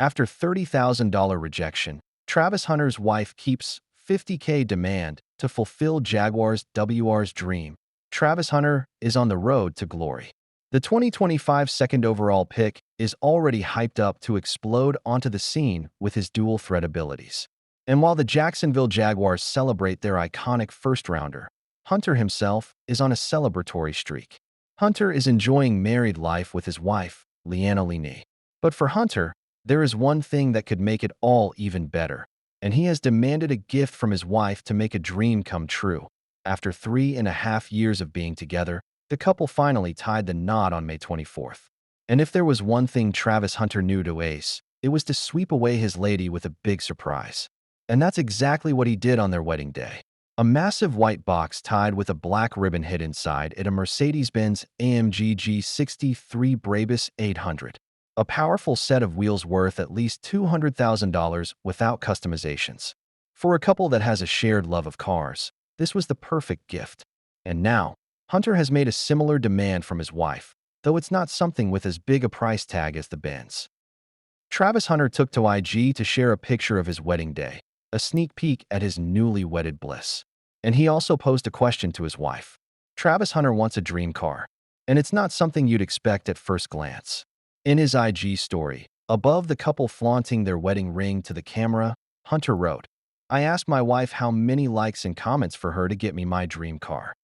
After $30,000 rejection, Travis Hunter's wife keeps $50K demand to fulfill Jaguars WR's dream. Travis Hunter is on the road to glory. The 2025 second overall pick is already hyped up to explode onto the scene with his dual threat abilities. And while the Jacksonville Jaguars celebrate their iconic first-rounder, Hunter himself is on a celebratory streak. Hunter is enjoying married life with his wife, Ailing. But for Hunter, there is one thing that could make it all even better, and he has demanded a gift from his wife to make a dream come true. After 3.5 years of being together, the couple finally tied the knot on May 24th. And if there was one thing Travis Hunter knew to ace, it was to sweep away his lady with a big surprise. And that's exactly what he did on their wedding day. A massive white box tied with a black ribbon hid inside it, a Mercedes-Benz AMG G63 Brabus 800. A powerful set of wheels worth at least $200,000 without customizations. For a couple that has a shared love of cars, this was the perfect gift. And now, Hunter has made a similar demand from his wife, though it's not something with as big a price tag as the Benz. Travis Hunter took to IG to share a picture of his wedding day, a sneak peek at his newly wedded bliss. And he also posed a question to his wife. Travis Hunter wants a dream car, and it's not something you'd expect at first glance. In his IG story, above the couple flaunting their wedding ring to the camera, Hunter wrote, "I asked my wife how many likes and comments for her to get me my dream car."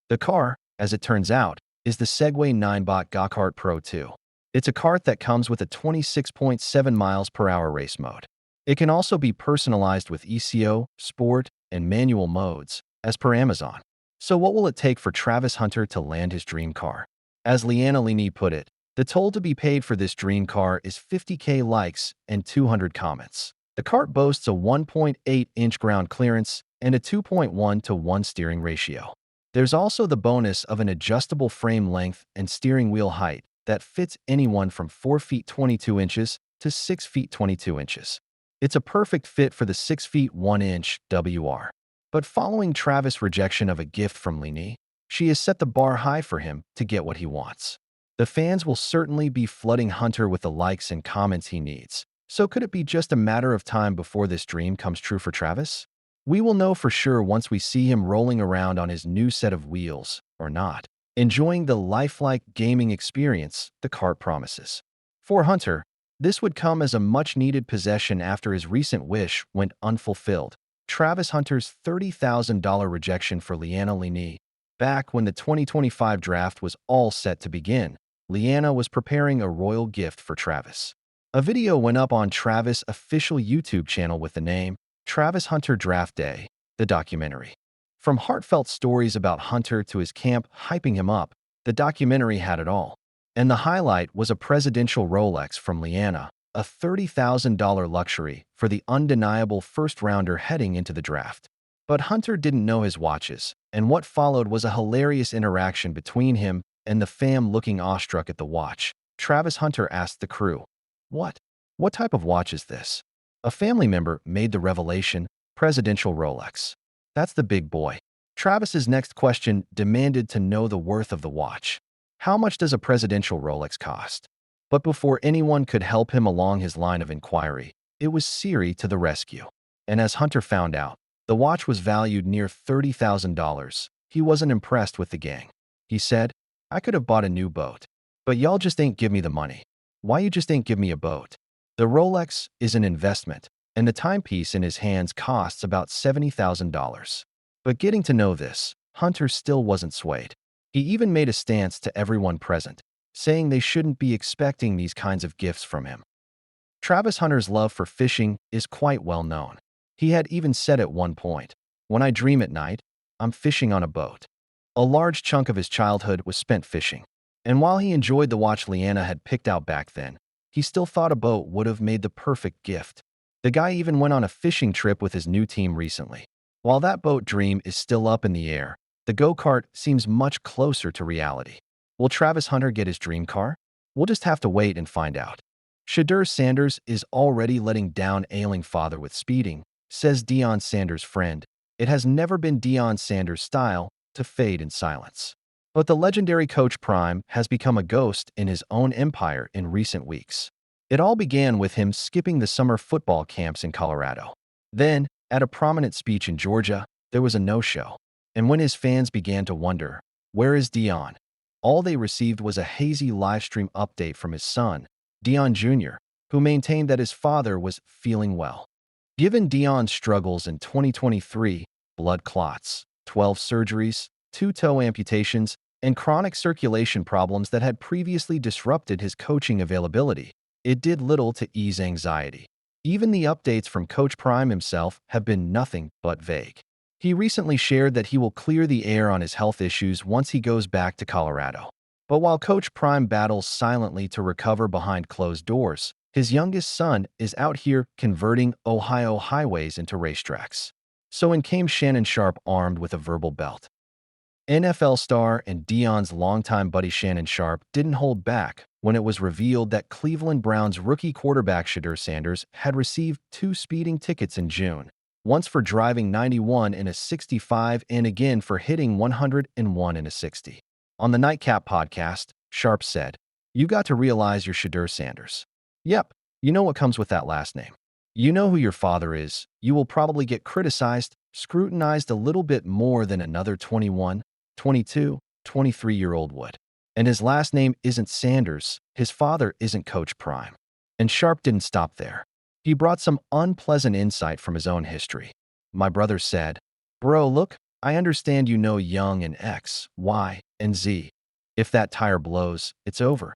The car, as it turns out, is the Segway 9-Bot Go-Kart Pro 2. It's a kart that comes with a 26.7 miles per hour race mode. It can also be personalized with ECO, Sport, and Manual modes, as per Amazon. So what will it take for Travis Hunter to land his dream car? As Ailing put it, the toll to be paid for this dream car is 50K likes and 200 comments. The kart boasts a 1.8-inch ground clearance and a 2.1-to-1 steering ratio. There's also the bonus of an adjustable frame length and steering wheel height that fits anyone from 4 feet 22 inches to 6 feet 22 inches. It's a perfect fit for the 6 feet 1 inch WR. But following Travis' rejection of a gift from Lini, she has set the bar high for him to get what he wants. The fans will certainly be flooding Hunter with the likes and comments he needs. So could it be just a matter of time before this dream comes true for Travis? We will know for sure once we see him rolling around on his new set of wheels, or not, enjoying the lifelike gaming experience the kart promises. For Hunter, this would come as a much-needed possession after his recent wish went unfulfilled. Travis Hunter's $30,000 rejection for Ailing. Back when the 2025 draft was all set to begin, Ailing was preparing a royal gift for Travis. A video went up on Travis' official YouTube channel with the name Travis Hunter Draft Day, the documentary. From heartfelt stories about Hunter to his camp hyping him up, the documentary had it all. And the highlight was a presidential Rolex from Ailing, a $30,000 luxury for the undeniable first-rounder heading into the draft. But Hunter didn't know his watches, and what followed was a hilarious interaction between him and the fam looking awestruck at the watch. Travis Hunter asked the crew, What type of watch is this?" A family member made the revelation, "Presidential Rolex." That's the big boy. Travis's next question demanded to know the worth of the watch. How much does a presidential Rolex cost? But before anyone could help him along his line of inquiry, it was Siri to the rescue. And as Hunter found out, the watch was valued near $30,000. He wasn't impressed with the gang. He said, "I could have bought a new boat. But y'all just ain't give me the money. Why you just ain't give me a boat?" The Rolex is an investment, and the timepiece in his hands costs about $70,000. But getting to know this, Hunter still wasn't swayed. He even made a stance to everyone present, saying they shouldn't be expecting these kinds of gifts from him. Travis Hunter's love for fishing is quite well known. He had even said at one point, "When I dream at night, I'm fishing on a boat." A large chunk of his childhood was spent fishing. And while he enjoyed the watch Ailing had picked out back then, he still thought a boat would have made the perfect gift. The guy even went on a fishing trip with his new team recently. While that boat dream is still up in the air, the go-kart seems much closer to reality. Will Travis Hunter get his dream car? We'll just have to wait and find out. Shedeur Sanders is already letting down Ailing father with speeding, says Deion Sanders' friend. It has never been Deion Sanders' style to fade in silence. But the legendary Coach Prime has become a ghost in his own empire in recent weeks. It all began with him skipping the summer football camps in Colorado. Then, at a prominent speech in Georgia, there was a no-show. And when his fans began to wonder, where is Deion? All they received was a hazy livestream update from his son, Deion Jr., who maintained that his father was feeling well. Given Deion's struggles in 2023, blood clots, 12 surgeries, 2 toe amputations, and chronic circulation problems that had previously disrupted his coaching availability, it did little to ease anxiety. Even the updates from Coach Prime himself have been nothing but vague. He recently shared that he will clear the air on his health issues once he goes back to Colorado. But while Coach Prime battles silently to recover behind closed doors, his youngest son is out here converting Ohio highways into racetracks. So in came Shannon Sharpe armed with a verbal belt. NFL star and Deion's longtime buddy Shannon Sharpe didn't hold back when it was revealed that Cleveland Browns rookie quarterback Shedeur Sanders had received 2 speeding tickets in June, once for driving 91 in a 65 and again for hitting 101 in a 60. On the Nightcap podcast, Sharpe said, "You got to realize you're Shedeur Sanders. Yep, you know what comes with that last name. You know who your father is. You will probably get criticized, scrutinized a little bit more than another 21, 22, 23-year-old would. And his last name isn't Sanders. His father isn't Coach Prime." And Sharpe didn't stop there. He brought some unpleasant insight from his own history. "My brother said, 'Bro, look, I understand you know young and X, Y, and Z. If that tire blows, it's over.'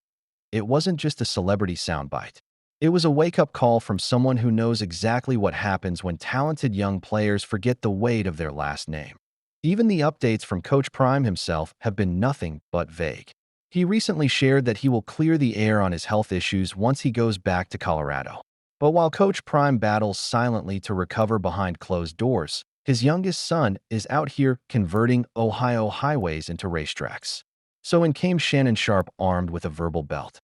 It wasn't just a celebrity soundbite. It was a wake-up call from someone who knows exactly what happens when talented young players forget the weight of their last name. Even the updates from Coach Prime himself have been nothing but vague. He recently shared that he will clear the air on his health issues once he goes back to Colorado. But while Coach Prime battles silently to recover behind closed doors, his youngest son is out here converting Ohio highways into racetracks. So in came Shannon Sharpe armed with a verbal belt.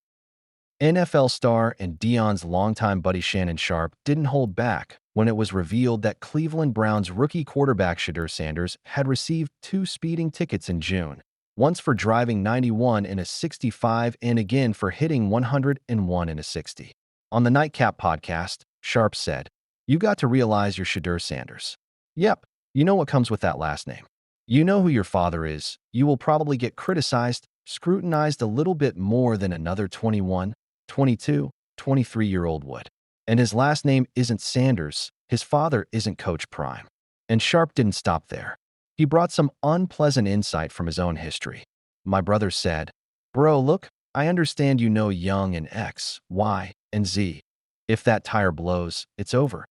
NFL star and Deion's longtime buddy Shannon Sharpe didn't hold back when it was revealed that Cleveland Browns rookie quarterback Shedeur Sanders had received 2 speeding tickets in June, once for driving 91 in a 65 and again for hitting 101 in a 60. On the Nightcap podcast, Sharpe said, "You got to realize you're Shedeur Sanders. Yep, you know what comes with that last name. You know who your father is. You will probably get criticized, scrutinized a little bit more than another 21, 22, 23-year-old would. And his last name isn't Sanders. His father isn't Coach Prime." And Sharpe didn't stop there. He brought some unpleasant insight from his own history. "My brother said, 'Bro, look, I understand you know young and X, Y, and Z. If that tire blows, it's over.'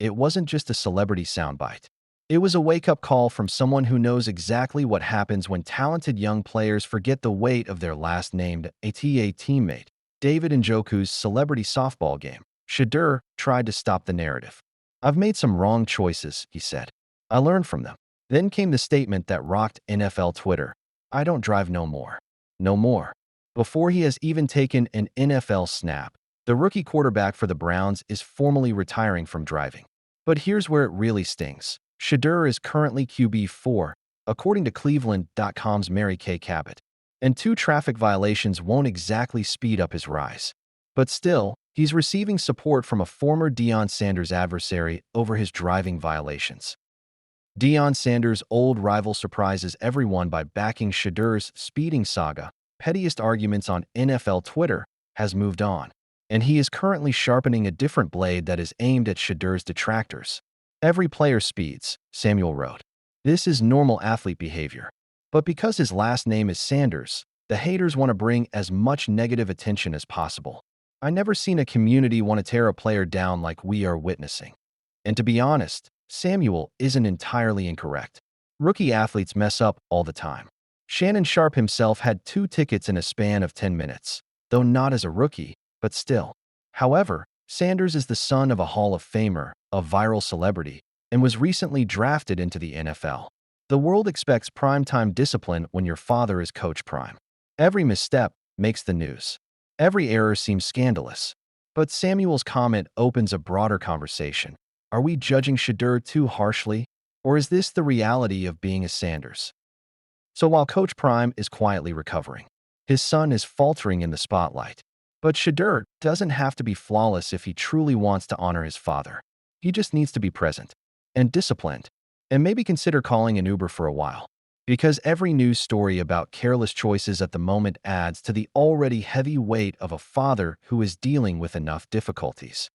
It wasn't just a celebrity soundbite. It was a wake-up call from someone who knows exactly what happens when talented young players forget the weight of their last name." A teammate, David Njoku's celebrity softball game, Shedeur tried to stop the narrative. "I've made some wrong choices," he said. "I learned from them." Then came the statement that rocked NFL Twitter, "I don't drive no more. No more." Before he has even taken an NFL snap, the rookie quarterback for the Browns is formally retiring from driving. But here's where it really stings. Shedeur is currently QB4, according to Cleveland.com's Mary Kay Cabot. And 2 traffic violations won't exactly speed up his rise. But still, he's receiving support from a former Deion Sanders adversary over his driving violations. Deion Sanders' old rival surprises everyone by backing Shedeur's speeding saga. Pettiest arguments on NFL Twitter has moved on, and he is currently sharpening a different blade that is aimed at Shedeur's detractors. "Every player speeds," Samuel wrote. "This is normal athlete behavior. But because his last name is Sanders, the haters want to bring as much negative attention as possible. I never seen a community want to tear a player down like we are witnessing." And to be honest, Samuel isn't entirely incorrect. Rookie athletes mess up all the time. Shannon Sharpe himself had 2 tickets in a span of 10 minutes, though not as a rookie, but still. However, Sanders is the son of a Hall of Famer, a viral celebrity, and was recently drafted into the NFL. The world expects primetime discipline when your father is Coach Prime. Every misstep makes the news. Every error seems scandalous. But Samuel's comment opens a broader conversation. Are we judging Shedeur too harshly, or is this the reality of being a Sanders? So while Coach Prime is quietly recovering, his son is faltering in the spotlight. But Shedeur doesn't have to be flawless if he truly wants to honor his father. He just needs to be present and disciplined, and maybe consider calling an Uber for a while. Because every news story about careless choices at the moment adds to the already heavy weight of a father who is dealing with enough difficulties.